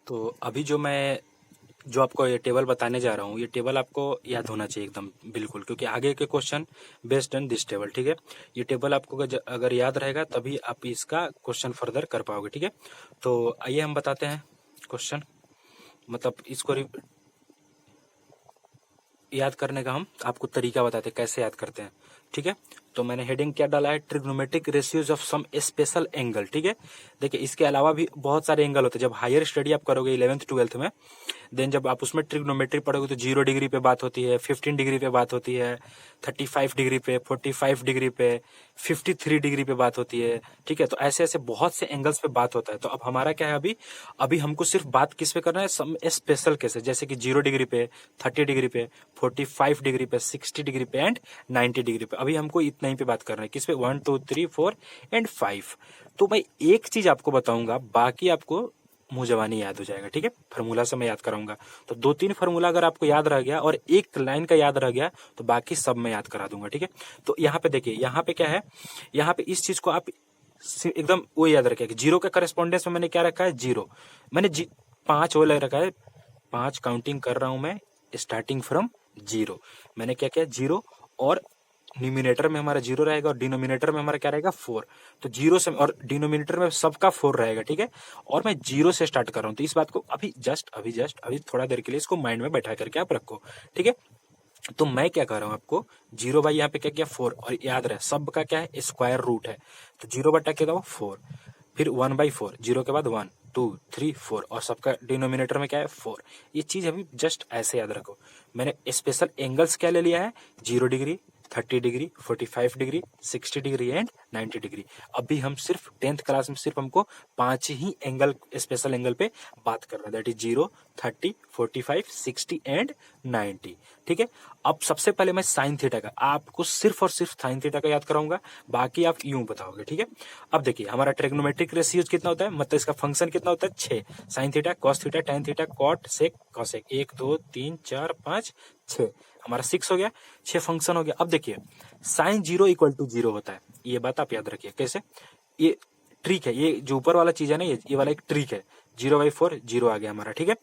तो अभी जो आपको ये टेबल बताने जा रहा हूँ, ये टेबल आपको याद होना चाहिए एकदम बिल्कुल, क्योंकि आगे के question based on this table, ठीक है। ये टेबल आपको अगर याद रहेगा तभी आप इसका क्वेश्चन फर्दर कर पाओगे, ठीक है। तो आइए हम बताते हैं क्वेश्चन, मतलब इसको याद करने का हम आपको तरीका बताते हैं कैसे याद करते हैं, ठीक है। तो मैंने हेडिंग क्या डाला है, trigonometric ratios of some special angle, ठीक है। देखिए इसके अलावा भी बहुत सारे एंगल होते हैं। जब हायर स्टडी आप करोगे 11th 12th में, देन जब आप उसमें ट्रिग्नोमेट्री पढ़ोगे तो 0 डिग्री पे बात होती है, 15 डिग्री पे बात होती है, 35 डिग्री पे, 45 डिग्री पे, 53 डिग्री पे बात होती है, ठीक है। तो ऐसे ऐसे बहुत से एंगल्स पे बात होता है। तो अब हमारा क्या है, अभी अभी हमको सिर्फ बात किस पे करना है, सम स्पेशल केसेस, जैसे कि 0 डिग्री पे, 30 डिग्री पे, 45 डिग्री पे, 60 डिग्री पे एंड 90 डिग्री पे। अभी हमको इतना ही पे बात करना है, किस पे, 1 2 3 4 एंड 5। तो मैं एक चीज आपको बताऊंगा, बाकी आपको मुंह जबानी याद हो जाएगा, ठीक है। फार्मूला से मैं याद कराऊंगा। तो 2-3 फार्मूला अगर आपको याद रह गया और एक लाइन का याद रह गया तो बाकी सब मैं याद करा दूंगा, ठीक है। तो यहाँ पे देखिए, यहाँ पे क्या है, यहाँ पे इस चीज को आप एकदम वो याद रखें कि 0 के करस्पॉन्डेंस में मैंने क्या रखा है, 0। मैंने 5 वो लग रखा है, 5 काउंटिंग कर रहा हूं मैं स्टार्टिंग फ्रॉम 0। मैंने क्या किया, 0, और न्यूमिनेटर में हमारा 0 रहेगा और डिनोमिनेटर में हमारा क्या रहेगा, 4। तो 0 से, और डिनोमिनेटर में सबका 4 रहेगा, ठीक है। और मैं 0 से स्टार्ट कर रहा हूँ। तो इस बात को अभी थोड़ा देर के लिए इसको माइंड में बैठा करके आप रखो, ठीक है। तो मैं क्या कर रहा हूँ आपको, 0 बाई यहाँ पे क्या किया, 4, और याद रहे सबका क्या है, स्क्वायर रूट है। तो 0 बटा क्या था, 4, फिर 1/4, 0 के बाद 1 2 3 4, और सबका डिनोमिनेटर में क्या है, 4। ये चीज अभी जस्ट ऐसे याद रखो। मैंने स्पेशल एंगल्स क्या ले लिया है, 0 degree, 30 degree, 45 degree, 60 degree and 90 degree. अभी हम सिर्फ 10th क्लास में सिर्फ हमको 5 ही एंगल, स्पेशल एंगल पे बात करना है, दैट इज 0, 30, 45, 60 एंड 90, ठीक है। अब सबसे पहले मैं साइन थीटा का आपको सिर्फ और सिर्फ साइन थीटा का याद कराऊंगा, बाकी आप यूं बताओगे, ठीक है। अब देखिए हमारा ट्रिग्नोमेट्रिक रेशियोज कितना होता है, मतलब इसका फंक्शन कितना होता है, 6। Sine theta, cos theta, tan theta, cot, sec, cosec, 1 2 3 4 5 6, हमारा 6 हो गया, 6 फंक्शन हो गया। अब देखिए साइन 0 इक्वल टू 0 होता है, ये बात आप याद रखिए। कैसे, ये ट्रिक है, ये जो ऊपर वाला चीज है ना, ये वाला एक ट्रिक है। 0/4 0 आ गया हमारा, ठीक है।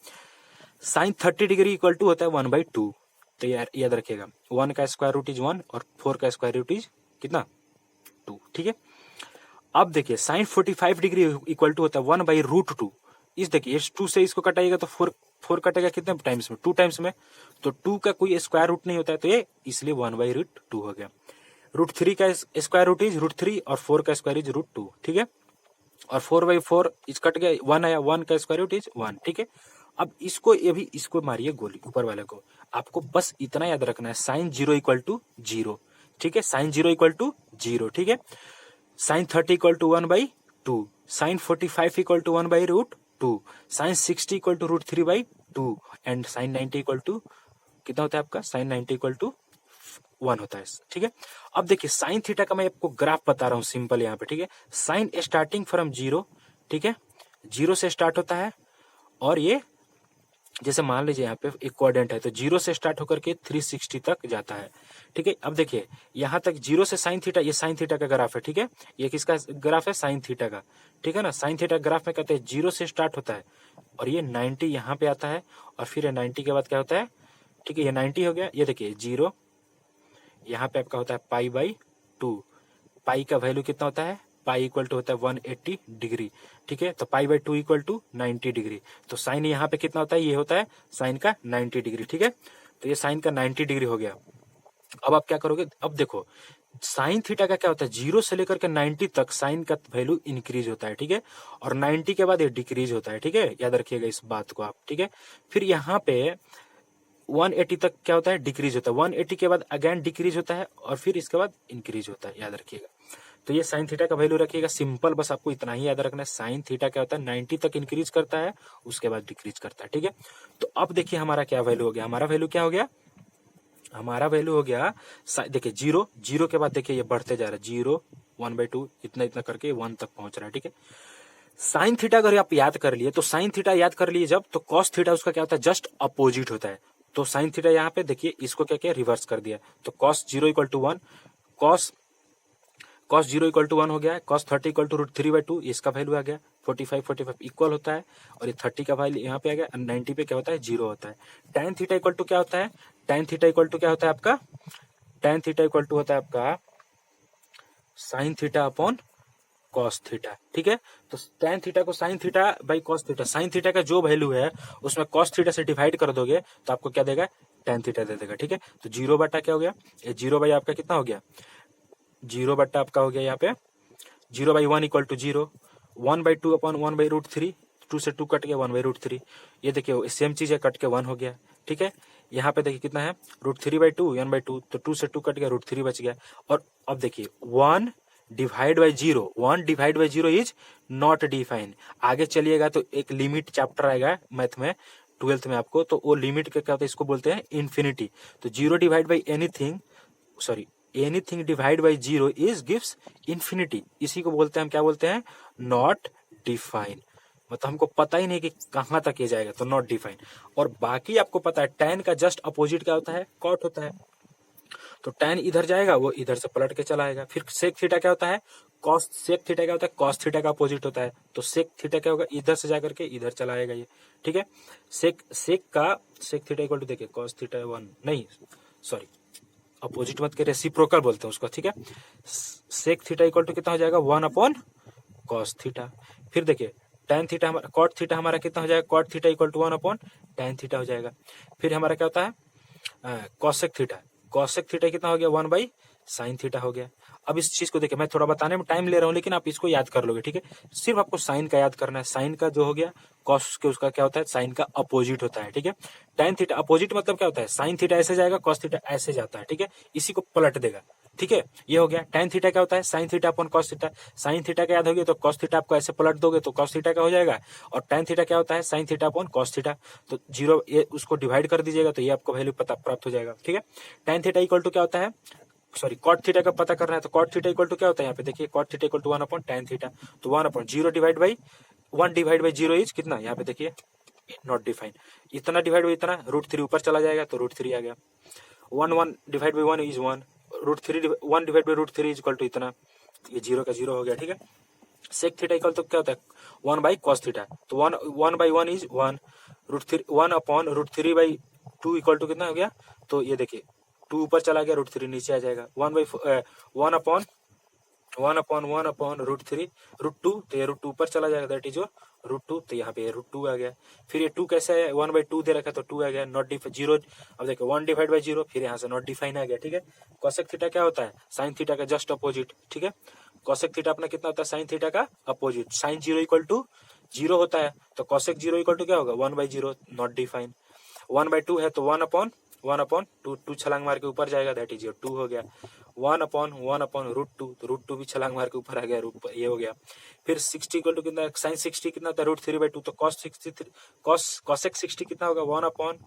साइन 30 डिग्री इक्वल टू होता है 1/2। तो यार याद रखिएगा, 1 का स्क्वायर रूट इज 1 और 4 का स्क्वायर रूट इज कितना, 2, ठीक है। अब देखिए साइन 45 डिग्री इक्वल टू होता है 1/√2। इस देखिए इस 2 से इसको कटाइएगा तो 4 कटेगा कितने टाइम्स में, 2 टाइम्स में। तो 2 का कोई स्क्वायर रूट नहीं होता है, तो ये इसलिए 1/√2 हो गया। √3 का स्क्वायर रूट इज √3 और 4 का स्क्वायर इज √2, ठीक है। और 4/4 इस कट गया, 1 आया, 1 का स्क्वायर रूट इज 1, ठीक है। अब इसको, ये भी इसको मारिए गोली ऊपर वाले को। आपको बस इतना याद रखना है, साइन 0 इक्वल टू 0, ठीक है। साइन 0 इक्वल टू 0, ठीक है। Sine 30 equal to 1/2, sine 45 equal to 1/√2, sine 60 equal to √3/2 and sine 90 equal to कितना होता है आपका, साइन 90 इक्वल टू 1 होता है, ठीक है। अब देखिए साइन थीटा का मैं आपको ग्राफ बता रहा हूं सिंपल यहाँ पे, ठीक है। साइन स्टार्टिंग फ्रॉम 0, ठीक है, 0 से स्टार्ट होता है, और ये जैसे मान लीजिए यहाँ पे एक क्वाड्रेंट है, तो 0 से स्टार्ट होकर के 360 तक जाता है, ठीक है। अब देखिए यहाँ तक 0 से साइन थीटा, ये साइन थीटा का ग्राफ है, ठीक है। ये किसका ग्राफ है, साइन थीटा का, ठीक है ना। साइन थीटा ग्राफ में कहते हैं 0 से स्टार्ट होता है और ये 90 यहाँ पे आता है, और फिर ये 90 के बाद क्या होता है, ठीक है, ये 90 हो गया। ये देखिए 0 यहाँ पे आपका होता है π/2। पाई का वैल्यू कितना होता है, पाई इक्वल टू होता है 180 डिग्री, ठीक है। तो π/2 इक्वल टू 90 डिग्री। तो साइन यहाँ पे कितना होता है, ये होता है साइन का 90 डिग्री, ठीक है। तो ये साइन का 90 डिग्री हो गया। अब आप क्या करोगे, अब देखो साइन थीटा का क्या होता है, 0 से लेकर के 90 तक साइन का वैल्यू इंक्रीज होता है, ठीक है। और 90 के बाद ये डिक्रीज होता है, ठीक है। याद रखिएगा इस बात को आप, ठीक है। फिर यहाँ पे 180 तक क्या होता है, डिक्रीज होता है। 180 के बाद अगेन डिक्रीज होता है और फिर इसके बाद इंक्रीज होता है, याद रखिएगा। तो ये साइन थीटा का वैल्यू रखिएगा सिंपल, बस आपको इतना ही याद रखना है। साइन थीटा क्या होता है, 90 तक इंक्रीज करता है, उसके बाद डिक्रीज करता है, ठीक है। तो अब देखिए हमारा क्या वैल्यू हो गया, हमारा वैल्यू क्या हो गया, हमारा वैल्यू हो गया, देखिए 0 0 के बाद देखिए ये बढ़ते जा रहा है, 0 1/2 इतना इतना करके 1 तक पहुंच रहा है, ठीक है। साइन थीटा अगर आप याद कर लिए, तो साइन थीटा याद कर लिए जब, तो कॉस थीटा उसका क्या होता है, जस्ट अपोजिट होता है। तो साइन थीटा यहाँ पे देखिए इसको क्या किया, रिवर्स कर दिया। तो cos 0 equal to 1, cos 0 equal to 1 हो गया है, कॉस 30 इक्वल टू √3/2, इसका वैल्यू आ गया। 45 इक्वल होता है, और ये 30 का वैल्यू यहाँ पे आ गया, 90 पे क्या होता है, 0 होता है। tan थीटा इक्वल टू क्या होता है, tan थीटा इक्वल टू क्या होता है आपका, tan थीटा इक्वल टू होता है आपका sign theta upon cos theta, ठीक है। तो tan थीटा को sine theta by cos theta, sine theta का जो वैल्यू है उसमें कॉस थीटा से डिवाइड कर दोगे तो आपको क्या देगा, tan थीटा दे देगा, ठीक है। तो 0 बटा क्या हो गया, ये 0 बाई आपका कितना हो गया, 0 बटा आपका हो गया यहाँ पे 0 by 1 equal to 0, 1 by 2 upon 1 by root 3, 2 से 2 कट गया 1 बाई रूट 3, ये देखिए सेम चीज है, कट के 1 हो गया, ठीक है। यहाँ पे देखिए कितना है, रूट 3 बाई 2 1 बाई 2, तो 2 से 2 कट गया, रूट 3 बच गया। और अब देखिए 1 divide by 0, 1 divide by 0 is not define. आगे चलिएगा तो एक लिमिट चैप्टर आएगा मैथ में 12th में आपको, तो वो लिमिट क्या होता है, इसको बोलते हैं इन्फिनिटी। तो 0 divide by anything, sorry anything divide by 0 is gives infinity, इसी को बोलते हैं हम क्या बोलते हैं, नॉट डिफाइन। मतलब हमको पता ही नहीं कि कहां तक ये जाएगा, तो नॉट डिफाइन। और बाकी आपको पता है tan का जस्ट अपोजिट क्या होता है, कॉट होता है। तो tan इधर जाएगा, वो इधर से पलट के चला आएगा। फिर सेक थीटा क्या होता है, कॉस सेक थीटा क्या होता है, कॉस थीटा का अपोजिट होता है। तो सेक थीटा क्या होगा, इधर से जाकर के इधर चला आएगा ये, ठीक है। सेक थीटा इक्वल टू देखिए कॉस थीटा 1 नहीं, सॉरी अपोजिट मत के, रेसिप्रोकल बोलते हैं उसको, ठीक है। सेक थीटा इक्वल टू कितना हो जाएगा, 1 अपॉन कॉस थीटा। फिर देखिए tan थीटा हमारा, कॉट थीटा हमारा कितना हो जाएगा, cot theta equal to 1 upon tan theta हो जाएगा। फिर हमारा क्या होता है कॉसेक थीटा, कॉसेक थीटा कितना हो गया, 1 बाई साइन थीटा हो गया। अब इस चीज को देखिए, मैं थोड़ा बताने में टाइम ले रहा हूँ, लेकिन आप इसको याद कर लोगे, ठीक है। सिर्फ आपको साइन का याद करना है, साइन का जो हो गया कॉस के उसका क्या होता है, साइन का अपोजिट होता है, ठीक है। tan थीटा अपोजिट मतलब क्या होता है, साइन थीटा ऐसे जाएगा, कॉस थीटा ऐसे जाता है, ठीक है। इसी को पलट देगा, ठीक है। ये हो गया। tan थीटा क्या होता है, sign theta upon cos theta, sine theta का याद हो गया तो कॉस थीटा आपको ऐसे पलट दोगे तो कॉस थीटा का हो जाएगा। और tan थीटा क्या होता है, sign theta upon cos theta, तो 0 ये उसको डिवाइड कर दीजिएगा तो ये आपको वैल्यू पता प्राप्त हो जाएगा, ठीक है। tan थीटा इक्वल टू क्या होता है, सॉरी कॉट थीटा का पता करना है, तो कॉट थीटा इक्वल टू क्या होता है, यहाँ पे देखिए cot theta equal to 1 upon tan theta, तो 1 upon 0 divide by 1 divide by 0 is कितना, यहाँ पे देखिए नॉट डिफाइन, इतना डिवाइड बाई इतना, रूट 3 ऊपर चला जाएगा तो रूट 3 आ गया। 1 divide by 1 is 1, root 3 1 divide by root 3 is equal to इतना, ये 0 का 0 हो गया, ठीक है। सेक थीटा इक्वल तो क्या होता है, 1 बाई कॉस थीटा, तो 1 by 1 is 1, root 3 1 upon root 3 by 2 equal to कितना हो गया, तो ये देखिए 2 ऊपर चला गया, रूट 3 नीचे आ जाएगा। 1 अपॉन रूट 3 रूट 2, तो ये रूट 2 ऊपर चला जाएगा, दैट इज रूट 2, तो यहाँ पे रूट 2 आ गया। फिर ये 2 कैसे है, 1 बाई 2 दे रखा तो 2 आ गया, नॉट डिफाइन 0। अब देखो 1 डिवाइड बाई 0, फिर यहाँ से नॉट डिफाइन आ गया, ठीक है। कोसेक थीटा क्या होता है, साइन थीटा का जस्ट अपोजिट, ठीक है। कोसेक थीटा अपना कितना होता है, साइन थीटा का अपोजिट, साइन 0 इक्वल टू 0 होता है, तो कोसेक 0 इक्वल टू क्या होगा, 1 बाई 0, नॉट डिफाइन। 1 बाई 2 है तो 1 अपॉन 2 छलांग मार के ऊपर जाएगा, दैट इज 2 हो गया। 1 अपॉन रूट 2, तो रूट 2 भी छलांग मार के ऊपर आ गया, रूट ये हो गया। फिर 60 इक्वल टू कितना, साइन 60 कितना था, रूट 3 बाई 2, तो कॉसेक 60 कितना होगा, 1 अपॉन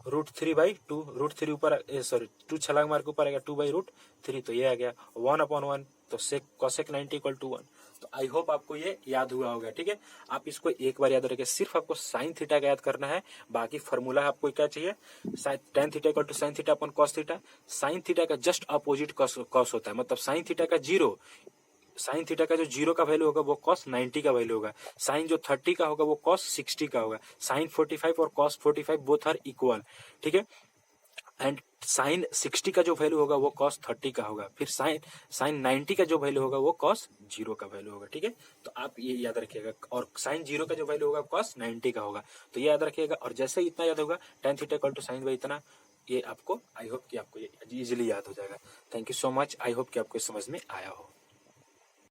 रूट 3 बाई 2, रूट 3 ऊपर सॉरी 2 छलांग मार के ऊपर आ गया, 2 बाई रूट 3, तो ये आ गया 1 अपॉन 1, तो सेक कॉसेक 90 इक्वल टू 1। तो आई होप आपको ये याद हुआ होगा, ठीक है। आप इसको एक बार याद रखिए, सिर्फ आपको साइन थीटा का याद करना है, बाकी फॉर्मूला आपको क्या चाहिए, tan theta equal to sine theta upon cos theta. Sine theta का जस्ट अपोजिट कॉस होता है, मतलब साइन थीटा का 0, साइन थीटा का जो 0 का वैल्यू होगा वो कॉस 90 का वैल्यू होगा, साइन जो 30 का होगा वो कॉस 60 का होगा, साइन 45 और कॉस 45 बोथ आर इक्वल, ठीक है। एंड साइन 60 का जो वैल्यू होगा वो कॉस 30 का होगा, फिर साइन 90 का जो वैल्यू होगा वो कॉस 0 का वैल्यू होगा, ठीक है। तो आप ये याद रखिएगा, और साइन 0 का जो वैल्यू होगा कॉस 90 का होगा, तो ये याद रखिएगा। और जैसे इतना याद होगा, tan theta equal to sine by इतना, ये आपको आई होप कि आपको ये इजीली याद हो जाएगा। Thank you so much, I hope कि आपको समझ में आया हो।